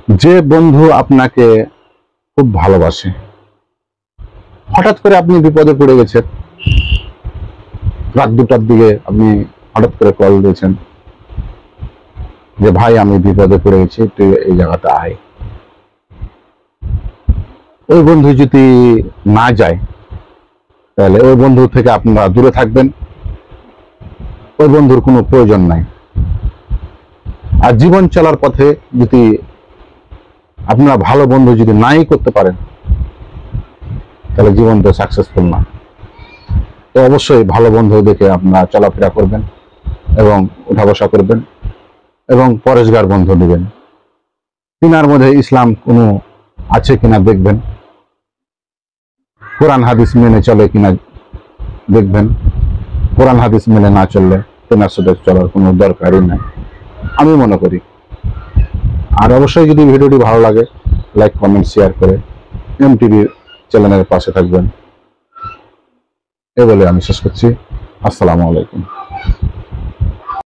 যে বন্ধু আপনাকে খুব ভালোবাসে, হঠাৎ করে আপনি বিপদে পড়ে গেছেন, রাত 2টার দিকে আপনি হঠাৎ করে কল দিয়েছেন যে ভাই আমি বিপদে পড়ে গেছি, তুই এই জায়গাতে আয়। ওই বন্ধু যদি না যায় তাহলে ওই বন্ধু থেকে আপনারা দূরে থাকবেন, ওই বন্ধুর কোনো প্রয়োজন নাই। আর জীবন চলার পথে যদি আপনারা ভালো বন্ধু যদি নাই করতে পারেন তাহলে জীবন তো সাকসেসফুল না। তো অবশ্যই ভালো বন্ধু দেখে আপনারা চলাফেরা করবেন এবং উঠা বসা করবেন এবং পরেশগার বন্ধু নেবেন। তিনার মধ্যে ইসলাম কোনো আছে কিনা দেখবেন, কোরআন হাদিস মেনে চলে কিনা দেখবেন। কোরআন হাদিস মেনে না চললে তেনার সাথে চলার কোনো দরকারই নাই আমি মনে করি। আর অবশ্যই যদি ভিডিওটি ভালো লাগে লাইক কমেন্ট শেয়ার করে এমটিভি চ্যানেলের পাশে থাকবেন। এ বলে আমি শেষ করছি। আসসালামু আলাইকুম।